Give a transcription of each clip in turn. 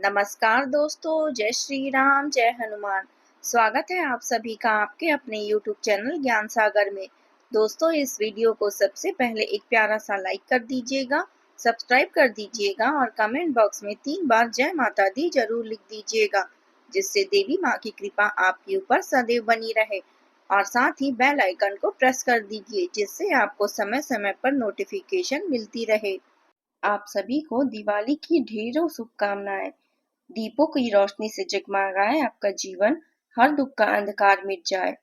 नमस्कार दोस्तों, जय श्री राम, जय हनुमान। स्वागत है आप सभी का आपके अपने YouTube चैनल ज्ञान सागर में। दोस्तों, इस वीडियो को सबसे पहले एक प्यारा सा लाइक कर दीजिएगा, सब्सक्राइब कर दीजिएगा और कमेंट बॉक्स में 3 बार जय माता दी जरूर लिख दीजिएगा, जिससे देवी माँ की कृपा आपके ऊपर सदैव बनी रहे। और साथ ही बेल आइकन को प्रेस कर दीजिए, जिससे आपको समय समय पर नोटिफिकेशन मिलती रहे। आप सभी को दिवाली की ढेरों शुभकामनाएं। दीपों की रोशनी से जगमगाए आपका जीवन, हर दुख का अंधकार मिट जाए।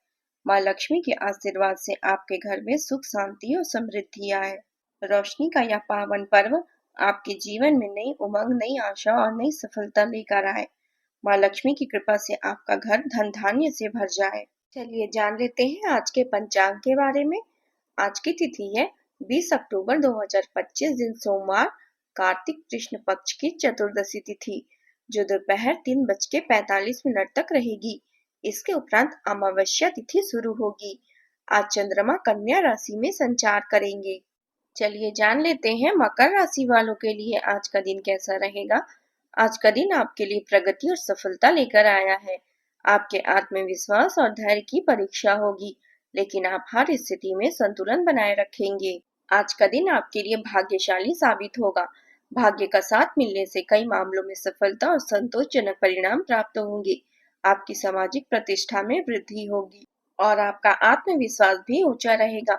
माँ लक्ष्मी के आशीर्वाद से आपके घर में सुख, शांति और समृद्धि आए। रोशनी का यह पावन पर्व आपके जीवन में नई उमंग, नई आशा और नई सफलता लेकर आए। माँ लक्ष्मी की कृपा से आपका घर धन धान्य से भर जाए। चलिए जान लेते हैं आज के पंचांग के बारे में। आज की तिथि है 20 अक्टूबर 2025, दिन सोमवार, कार्तिक कृष्ण पक्ष की चतुर्दशी तिथि, जो दोपहर 3:45 तक रहेगी। इसके उपरांत अमावस्या तिथि शुरू होगी। आज चंद्रमा कन्या राशि में संचार करेंगे। चलिए जान लेते हैं मकर राशि वालों के लिए आज का दिन कैसा रहेगा। आज का दिन आपके लिए प्रगति और सफलता लेकर आया है। आपके आत्मविश्वास और धैर्य की परीक्षा होगी, लेकिन आप हर स्थिति में संतुलन बनाए रखेंगे। आज का दिन आपके लिए भाग्यशाली साबित होगा। भाग्य का साथ मिलने से कई मामलों में सफलता और संतोषजनक परिणाम प्राप्त होंगे। आपकी सामाजिक प्रतिष्ठा में वृद्धि होगी और आपका आत्मविश्वास भी ऊंचा रहेगा।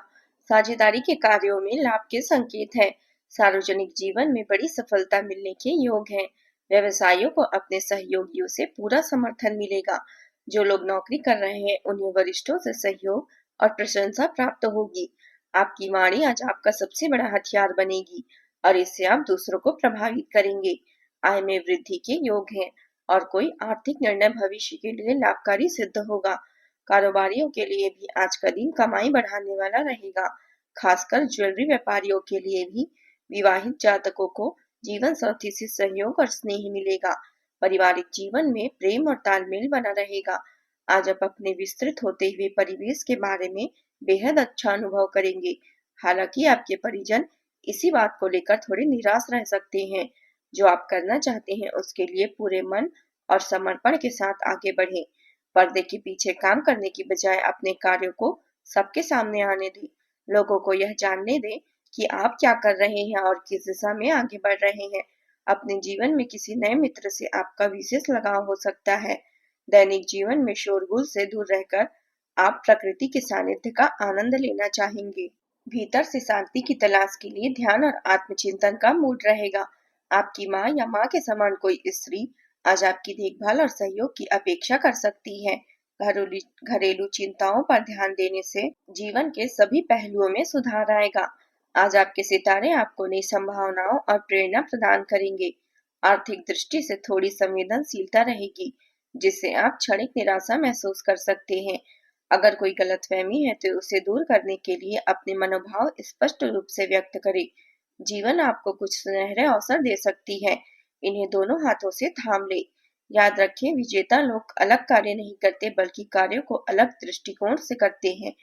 साझेदारी के कार्यों में लाभ के संकेत है। सार्वजनिक जीवन में बड़ी सफलता मिलने के योग हैं। व्यवसायियों को अपने सहयोगियों से पूरा समर्थन मिलेगा। जो लोग नौकरी कर रहे हैं उन्हें वरिष्ठों से सहयोग और प्रशंसा प्राप्त होगी। आपकी वाणी आज आपका सबसे बड़ा हथियार बनेगी और इससे आप दूसरों को प्रभावित करेंगे। आय में वृद्धि के योग हैं और कोई आर्थिक निर्णय भविष्य के लिए लाभकारी सिद्ध होगा। कारोबारियों के लिए भी आज का दिन कमाई बढ़ाने वाला रहेगा। खासकर ज्वेलरी व्यापारियों के लिए भी। विवाहित जातकों को जीवन साथी से सहयोग और स्नेह मिलेगा। पारिवारिक जीवन में प्रेम और तालमेल बना रहेगा। आज आप अपने विस्तृत होते हुए परिवेश के बारे में बेहद अच्छा अनुभव करेंगे। हालांकि आपके परिजन इसी बात को लेकर थोड़े निराश रह सकते हैं। जो आप करना चाहते हैं उसके लिए पूरे मन और समर्पण के साथ आगे बढ़ें। पर्दे के पीछे काम करने की बजाय अपने कार्यों को सबके सामने आने दें। लोगों को यह जानने दें कि आप क्या कर रहे हैं और किस दिशा में आगे बढ़ रहे हैं। अपने जीवन में किसी नए मित्र से आपका विशेष लगाव हो सकता है। दैनिक जीवन में शोरगुल से दूर रहकर आप प्रकृति के सानिध्य का आनंद लेना चाहेंगे। भीतर से शांति की तलाश के लिए ध्यान और आत्मचिंतन का मूड रहेगा। आपकी माँ या माँ के समान कोई स्त्री आज आपकी देखभाल और सहयोग की अपेक्षा कर सकती है। घरेलू चिंताओं पर ध्यान देने से जीवन के सभी पहलुओं में सुधार आएगा। आज आपके सितारे आपको नई संभावनाओं और प्रेरणा प्रदान करेंगे। आर्थिक दृष्टि से थोड़ी संवेदनशीलता रहेगी, जिससे आप क्षणिक निराशा महसूस कर सकते हैं। अगर कोई गलतफहमी है तो उसे दूर करने के लिए अपने मनोभाव स्पष्ट रूप से व्यक्त करें। जीवन आपको कुछ सुनहरे अवसर दे सकती है, इन्हें दोनों हाथों से थाम ले। याद रखें, विजेता लोग अलग कार्य नहीं करते बल्कि कार्यों को अलग दृष्टिकोण से करते हैं।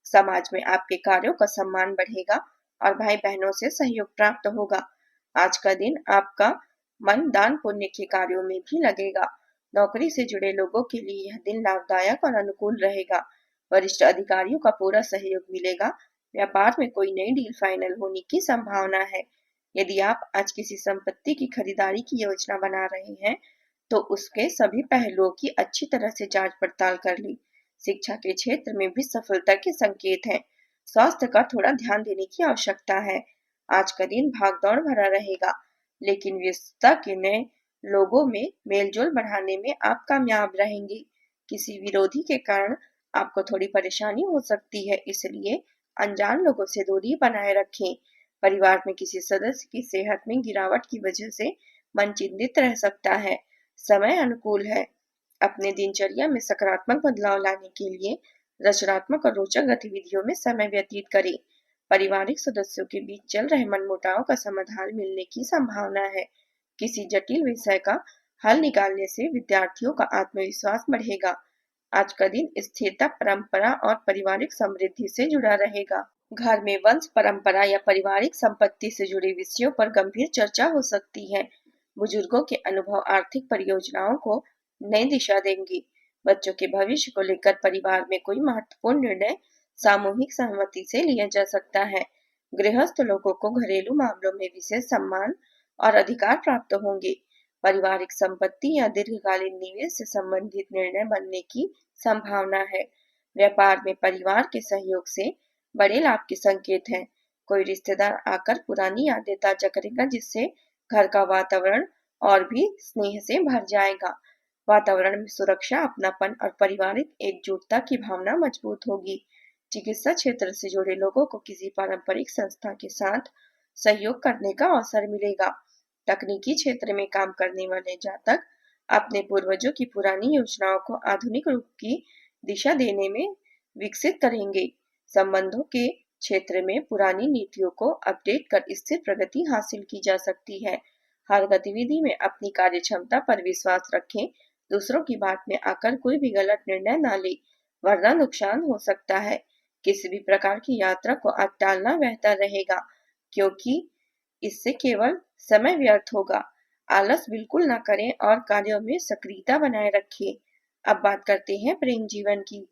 समाज में आपके कार्यों का सम्मान बढ़ेगा और भाई बहनों से सहयोग प्राप्त होगा। आज का दिन आपका मन दान पुण्य के कार्यों में भी लगेगा। नौकरी से जुड़े लोगों के लिए यह दिन लाभदायक और अनुकूल रहेगा। वरिष्ठ अधिकारियों का पूरा सहयोग मिलेगा। व्यापार में कोई नई डील फाइनल होने की संभावना है। यदि आप आज किसी संपत्ति की खरीदारी की योजना बना रहे हैं तो उसके सभी पहलुओं की अच्छी तरह से जांच पड़ताल कर ली। शिक्षा के क्षेत्र में भी सफलता के संकेत हैं। स्वास्थ्य का थोड़ा ध्यान देने की आवश्यकता है। आज का दिन भागदौड़ भरा रहेगा, लेकिन व्यस्तता के नए लोगों में मेलजोल बढ़ाने में आप कामयाब रहेंगे। किसी विरोधी के कारण आपको थोड़ी परेशानी हो सकती है, इसलिए अनजान लोगों से दूरी बनाए रखें। परिवार में किसी सदस्य की सेहत में गिरावट की वजह से मन चिंतित रह सकता है। समय अनुकूल है। अपने दिनचर्या में सकारात्मक बदलाव लाने के लिए रचनात्मक और रोचक गतिविधियों में समय व्यतीत करें। पारिवारिक सदस्यों के बीच चल रहे मनमुटाव का समाधान मिलने की संभावना है। किसी जटिल विषय का हल निकालने से विद्यार्थियों का आत्मविश्वास बढ़ेगा। आज का दिन स्थिरता, परंपरा और पारिवारिक समृद्धि से जुड़ा रहेगा। घर में वंश परंपरा या पारिवारिक संपत्ति से जुड़े विषयों पर गंभीर चर्चा हो सकती है। बुजुर्गों के अनुभव आर्थिक परियोजनाओं को नई दिशा देंगे। बच्चों के भविष्य को लेकर परिवार में कोई महत्वपूर्ण निर्णय सामूहिक सहमति से लिया जा सकता है। गृहस्थ लोगों को घरेलू मामलों में विशेष सम्मान और अधिकार प्राप्त होंगे। पारिवारिक संपत्ति या दीर्घकालीन निवेश से संबंधित निर्णय बनने की संभावना है। व्यापार में परिवार के सहयोग से बड़े लाभ के संकेत हैं। कोई रिश्तेदार आकर पुरानी यादें ताजा करेगा, जिससे घर का वातावरण और भी स्नेह से भर जाएगा। वातावरण में सुरक्षा, अपनापन और पारिवारिक एकजुटता की भावना मजबूत होगी। चिकित्सा क्षेत्र से जुड़े लोगों को किसी पारंपरिक संस्था के साथ सहयोग करने का अवसर मिलेगा। तकनीकी क्षेत्र में काम करने वाले जातक अपने पूर्वजों की पुरानी योजनाओं को आधुनिक रूप की दिशा देने में विकसित करेंगे। संबंधों के क्षेत्र में पुरानी नीतियों को अपडेट कर इससे प्रगति हासिल की जा सकती है। हर गतिविधि में अपनी कार्य क्षमता पर विश्वास रखें। दूसरों की बात में आकर कोई भी गलत निर्णय न ले, वरना नुकसान हो सकता है। किसी भी प्रकार की यात्रा को आज टालना बेहतर रहेगा, क्योंकि इससे केवल समय व्यर्थ होगा। आलस बिल्कुल न करें और कार्यों में सक्रियता बनाए रखें। अब बात करते हैं प्रेम जीवन की।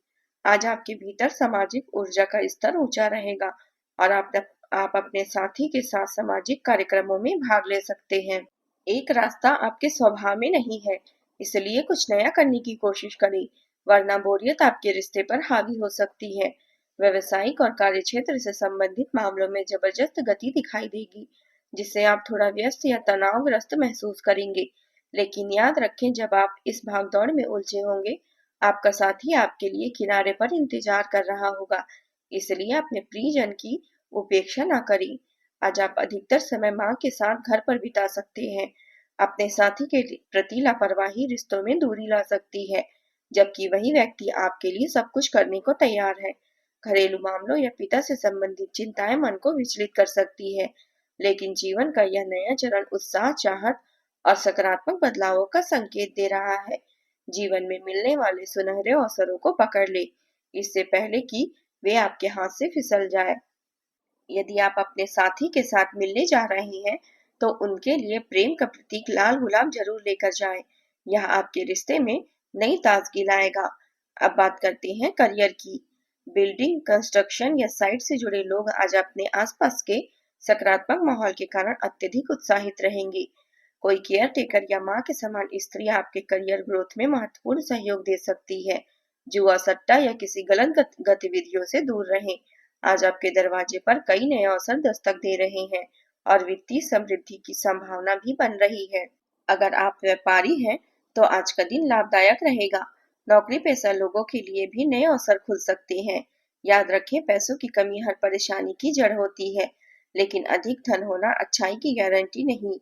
आज आपके भीतर सामाजिक ऊर्जा का स्तर ऊंचा रहेगा और आप अपने साथी के साथ सामाजिक कार्यक्रमों में भाग ले सकते हैं। एक रास्ता आपके स्वभाव में नहीं है, इसलिए कुछ नया करने की कोशिश करें, वरना बोरियत आपके रिश्ते पर हावी हो सकती है। व्यवसायिक और कार्यक्षेत्र से संबंधित मामलों में जबरदस्त गति दिखाई देगी, जिससे आप थोड़ा व्यस्त या तनावग्रस्त महसूस करेंगे। लेकिन याद रखें, जब आप इस भागदौड़ में उलझे होंगे, आपका साथी आपके लिए किनारे पर इंतजार कर रहा होगा। इसलिए अपने प्रियजन की उपेक्षा न करें। आज आप अधिकतर समय माँ के साथ घर पर बिता सकते हैं। अपने साथी के प्रति लापरवाही रिश्तों में दूरी ला सकती है, जबकि वही व्यक्ति आपके लिए सब कुछ करने को तैयार है। घरेलू मामलों या पिता से संबंधित चिंताएं मन को विचलित कर सकती है, लेकिन जीवन का यह नया चरण उत्साह, चाहत और सकारात्मक बदलावों का संकेत दे रहा है। जीवन में मिलने वाले सुनहरे अवसरों को पकड़ ले, इससे पहले कि वे आपके हाथ से फिसल जाए। यदि आप अपने साथी के साथ मिलने जा रहे हैं, तो उनके लिए प्रेम का प्रतीक लाल गुलाब जरूर लेकर जाएं। यह आपके रिश्ते में नई ताजगी लाएगा। अब बात करते हैं करियर की। बिल्डिंग, कंस्ट्रक्शन या साइट से जुड़े लोग आज अपने आसपास के सकारात्मक माहौल के कारण अत्यधिक उत्साहित रहेंगे। कोई केयर टेकर या माँ के समान स्त्री आपके करियर ग्रोथ में महत्वपूर्ण सहयोग दे सकती है। जुआ, सट्टा या किसी गलत गतिविधियों से दूर रहें। आज आपके दरवाजे पर कई नए अवसर दस्तक दे रहे हैं और वित्तीय समृद्धि की संभावना भी बन रही है। अगर आप व्यापारी हैं, तो आज का दिन लाभदायक रहेगा। नौकरी पेशा लोगों के लिए भी नए अवसर खुल सकते हैं। याद रखें, पैसों की कमी हर परेशानी की जड़ होती है, लेकिन अधिक धन होना अच्छाई की गारंटी नहीं।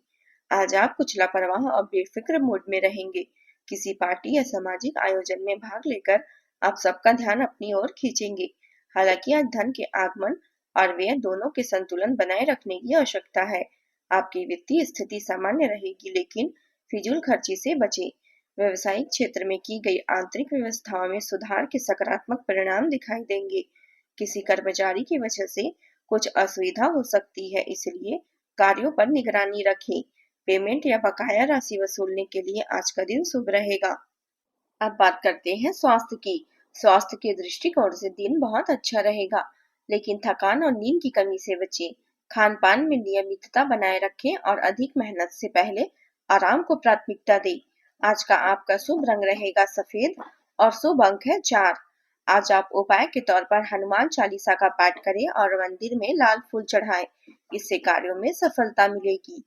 आज आप कुछ लापरवाह और बेफिक्र मूड में रहेंगे। किसी पार्टी या सामाजिक आयोजन में भाग लेकर आप सबका ध्यान अपनी ओर खींचेंगे। हालांकि आज धन के आगमन और व्यय दोनों के संतुलन बनाए रखने की आवश्यकता है। आपकी वित्तीय स्थिति सामान्य रहेगी, लेकिन फिजूल खर्ची से बचें। व्यवसायिक क्षेत्र में की गई आंतरिक व्यवस्थाओं में सुधार के सकारात्मक परिणाम दिखाई देंगे। किसी कर्मचारी की वजह से कुछ असुविधा हो सकती है, इसलिए कार्यों पर निगरानी रखें। पेमेंट या बकाया राशि वसूलने के लिए आज का दिन शुभ रहेगा। अब बात करते हैं स्वास्थ्य की। स्वास्थ्य के दृष्टिकोण से दिन बहुत अच्छा रहेगा, लेकिन थकान और नींद की कमी से बचें। खान पान में नियमितता बनाए रखें और अधिक मेहनत से पहले आराम को प्राथमिकता दें। आज का आपका शुभ रंग रहेगा सफेद और शुभ अंक है 4। आज आप उपाय के तौर पर हनुमान चालीसा का पाठ करें और मंदिर में लाल फूल चढ़ाएं। इससे कार्यों में सफलता मिलेगी।